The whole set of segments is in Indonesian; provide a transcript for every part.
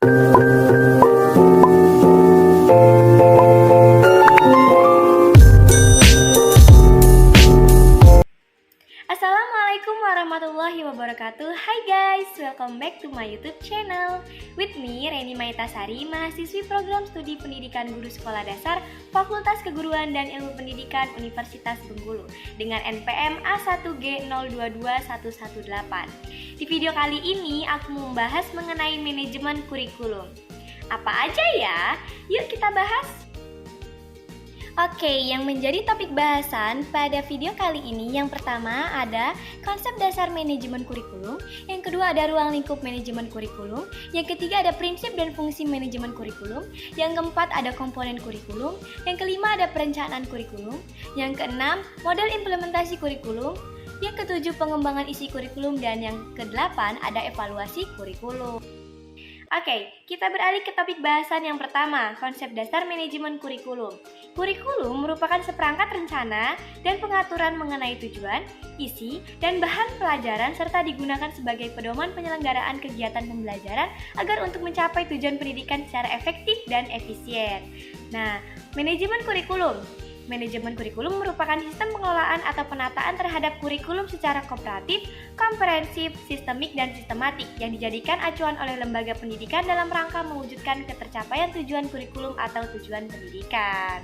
Assalamualaikum warahmatullahi wabarakatuh. Hai guys, welcome back to my YouTube channel. With me, Reni Maitasari, mahasiswi program studi pendidikan guru sekolah dasar Fakultas Keguruan dan Ilmu Pendidikan Universitas Bengkulu dengan NPM A1G022118. Di video kali ini aku membahas mengenai manajemen kurikulum. Apa aja ya? Yuk kita bahas. Oke, yang menjadi topik bahasan pada video kali ini yang pertama ada konsep dasar manajemen kurikulum, yang kedua ada ruang lingkup manajemen kurikulum, yang ketiga ada prinsip dan fungsi manajemen kurikulum, yang keempat ada komponen kurikulum, yang kelima ada perencanaan kurikulum, yang keenam model implementasi kurikulum, yang ketujuh pengembangan isi kurikulum, dan yang kedelapan ada evaluasi kurikulum. Oke, kita beralih ke topik bahasan yang pertama, konsep dasar manajemen kurikulum. Kurikulum merupakan seperangkat rencana dan pengaturan mengenai tujuan, isi, dan bahan pelajaran serta digunakan sebagai pedoman penyelenggaraan kegiatan pembelajaran agar untuk mencapai tujuan pendidikan secara efektif dan efisien. Nah, manajemen kurikulum. Manajemen kurikulum merupakan sistem pengelolaan atau penataan terhadap kurikulum secara kooperatif, komprehensif, sistemik, dan sistematik yang dijadikan acuan oleh lembaga pendidikan dalam rangka mewujudkan ketercapaian tujuan kurikulum atau tujuan pendidikan.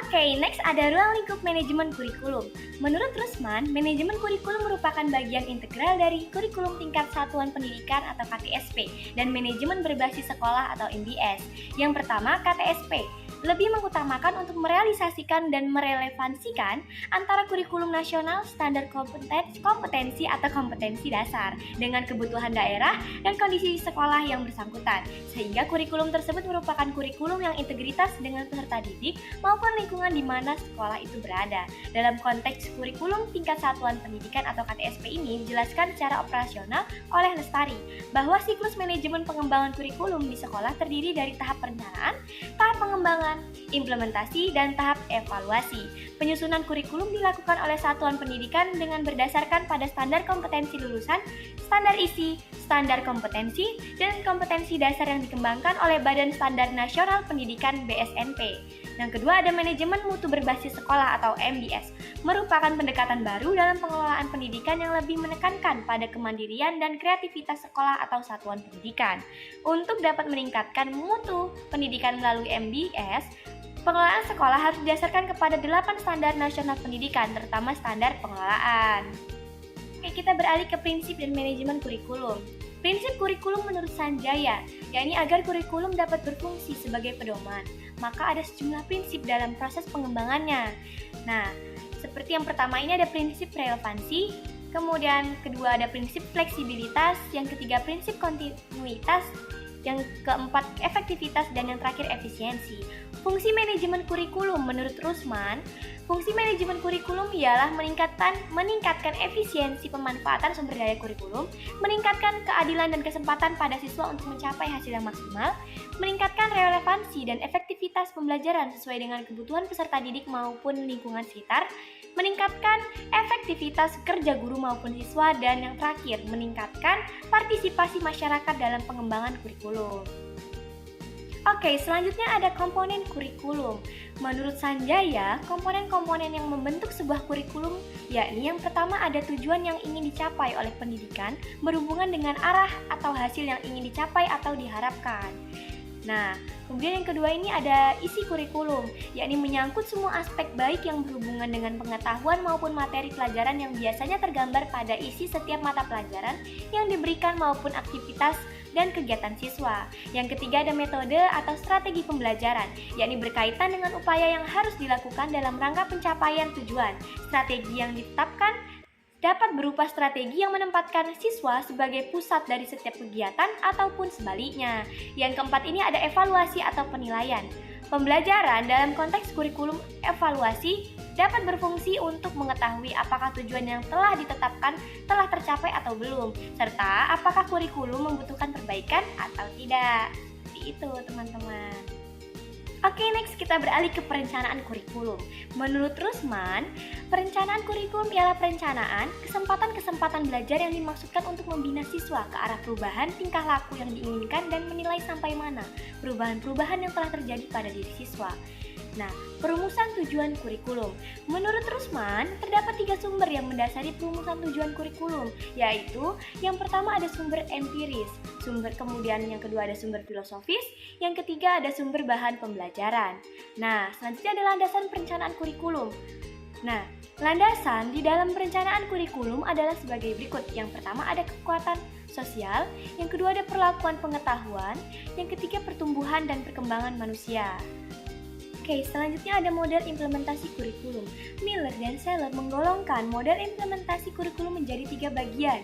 Oke, next ada ruang lingkup manajemen kurikulum. Menurut Rusman, manajemen kurikulum merupakan bagian integral dari kurikulum tingkat satuan pendidikan atau KTSP dan manajemen berbasis sekolah atau MBS. Yang pertama, KTSP lebih mengutamakan untuk merealisasikan dan merelevansikan antara kurikulum nasional, standar kompetensi atau kompetensi dasar dengan kebutuhan daerah dan kondisi sekolah yang bersangkutan, sehingga kurikulum tersebut merupakan kurikulum yang integritas dengan peserta didik maupun lingkungan di mana sekolah itu berada. Dalam konteks kurikulum tingkat satuan pendidikan atau KTSP ini dijelaskan secara operasional oleh Lestari bahwa siklus manajemen pengembangan kurikulum di sekolah terdiri dari tahap perencanaan, tahap pengembangan, implementasi, dan tahap evaluasi. Penyusunan kurikulum dilakukan oleh satuan pendidikan dengan berdasarkan pada standar kompetensi lulusan, standar isi, standar kompetensi, dan kompetensi dasar yang dikembangkan oleh Badan Standar Nasional Pendidikan (BSNP). Yang kedua ada manajemen mutu berbasis sekolah atau MBS, merupakan pendekatan baru dalam pengelolaan pendidikan yang lebih menekankan pada kemandirian dan kreativitas sekolah atau satuan pendidikan. Untuk dapat meningkatkan mutu pendidikan melalui MBS, pengelolaan sekolah harus didasarkan kepada 8 standar nasional pendidikan, terutama standar pengelolaan. Oke, kita beralih ke prinsip dan manajemen kurikulum. Prinsip kurikulum menurut Sanjaya, yakni agar kurikulum dapat berfungsi sebagai pedoman, maka ada sejumlah prinsip dalam proses pengembangannya. Nah, seperti yang pertama ini ada prinsip relevansi, kemudian kedua ada prinsip fleksibilitas, yang ketiga prinsip kontinuitas, yang keempat efektivitas, dan yang terakhir efisiensi. Fungsi manajemen kurikulum menurut Rusman, fungsi manajemen kurikulum ialah meningkatkan efisiensi pemanfaatan sumber daya kurikulum, meningkatkan keadilan dan kesempatan pada siswa untuk mencapai hasil yang maksimal, meningkatkan relevansi dan efektivitas pembelajaran sesuai dengan kebutuhan peserta didik maupun lingkungan sekitar, meningkatkan efektivitas kerja guru maupun siswa, dan yang terakhir meningkatkan partisipasi masyarakat dalam pengembangan kurikulum. Oke, selanjutnya ada komponen kurikulum. Menurut Sanjaya, komponen-komponen yang membentuk sebuah kurikulum yakni yang pertama ada tujuan yang ingin dicapai oleh pendidikan berhubungan dengan arah atau hasil yang ingin dicapai atau diharapkan. Nah, kemudian yang kedua ini ada isi kurikulum, yakni menyangkut semua aspek baik yang berhubungan dengan pengetahuan maupun materi pelajaran yang biasanya tergambar pada isi setiap mata pelajaran yang diberikan maupun aktivitas dan kegiatan siswa. Yang ketiga ada metode atau strategi pembelajaran, yakni berkaitan dengan upaya yang harus dilakukan dalam rangka pencapaian tujuan. Strategi yang ditetapkan dapat berupa strategi yang menempatkan siswa sebagai pusat dari setiap kegiatan ataupun sebaliknya. Yang keempat ini ada evaluasi atau penilaian. Pembelajaran dalam konteks kurikulum evaluasi dapat berfungsi untuk mengetahui apakah tujuan yang telah ditetapkan telah tercapai atau belum, serta apakah kurikulum membutuhkan perbaikan atau tidak. Seperti itu, teman-teman. Oke, next kita beralih ke perencanaan kurikulum. Menurut Rusman, perencanaan kurikulum ialah perencanaan kesempatan-kesempatan belajar yang dimaksudkan untuk membina siswa ke arah perubahan tingkah laku yang diinginkan dan menilai sampai mana perubahan-perubahan yang telah terjadi pada diri siswa. Nah, perumusan tujuan kurikulum. Menurut Rusman, terdapat 3 sumber yang mendasari perumusan tujuan kurikulum, yaitu yang pertama ada sumber empiris, kemudian yang kedua ada sumber filosofis, yang ketiga ada sumber bahan pembelajaran. Nah, selanjutnya ada landasan perencanaan kurikulum. Nah, landasan di dalam perencanaan kurikulum adalah sebagai berikut. Yang pertama ada kekuatan sosial, yang kedua ada perlakuan pengetahuan, yang ketiga pertumbuhan dan perkembangan manusia. Oke, selanjutnya ada model implementasi kurikulum. Miller dan Seller menggolongkan model implementasi kurikulum menjadi 3 bagian.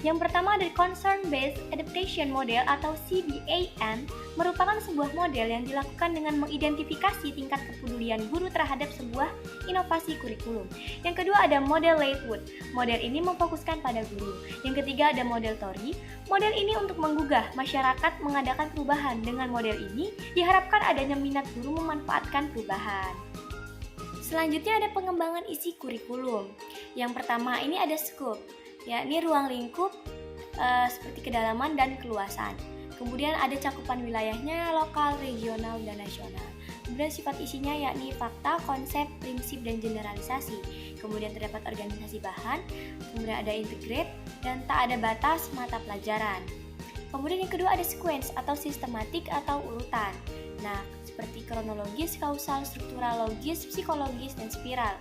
Yang pertama ada Concern Based Adaptation Model atau CBAM, merupakan sebuah model yang dilakukan dengan mengidentifikasi tingkat kepedulian guru terhadap sebuah inovasi kurikulum. Yang kedua ada model Lakewood. Model ini memfokuskan pada guru. Yang ketiga ada model Tori. Model ini untuk menggugah masyarakat mengadakan perubahan. Dengan model ini diharapkan adanya minat guru memanfaatkan perubahan. Selanjutnya ada pengembangan isi kurikulum. Yang pertama ini ada scope, yakni ruang lingkup seperti kedalaman dan keluasan. Kemudian ada cakupan wilayahnya, lokal, regional, dan nasional. Kemudian sifat isinya yakni fakta, konsep, prinsip, dan generalisasi. Kemudian terdapat organisasi bahan, kemudian ada integrate, dan tak ada batas mata pelajaran. Kemudian yang kedua ada sequence atau sistematik atau urutan. Nah, seperti kronologis, kausal, struktural, logis, psikologis, dan spiral.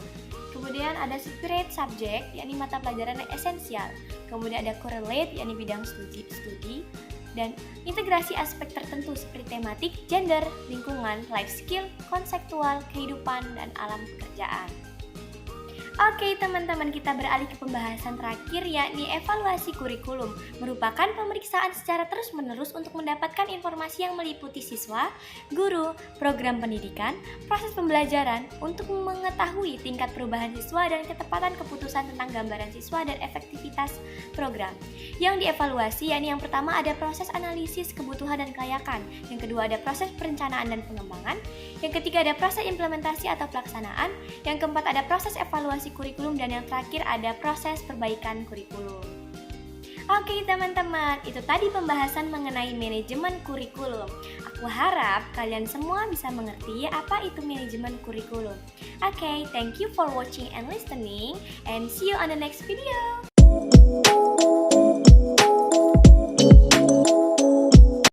Kemudian ada separate subject, yakni mata pelajaran yang esensial. Kemudian ada correlate, yakni bidang studi, dan integrasi aspek tertentu seperti tematik, gender, lingkungan, life skill, konseptual, kehidupan, dan alam pekerjaan. Oke teman-teman, kita beralih ke pembahasan terakhir yakni evaluasi kurikulum. Merupakan pemeriksaan secara terus-menerus untuk mendapatkan informasi yang meliputi siswa, guru, program pendidikan, proses pembelajaran untuk mengetahui tingkat perubahan siswa dan ketepatan keputusan tentang gambaran siswa dan efektivitas program. Yang dievaluasi yakni yang pertama ada proses analisis kebutuhan dan kelayakan, yang kedua ada proses perencanaan dan pengembangan, yang ketiga ada proses implementasi atau pelaksanaan, yang keempat ada proses evaluasi kurikulum, dan yang terakhir ada proses perbaikan kurikulum. Oke teman-teman, itu tadi pembahasan mengenai manajemen kurikulum. Aku harap kalian semua bisa mengerti apa itu manajemen kurikulum. Oke, thank you for watching and listening, and see you on the next video.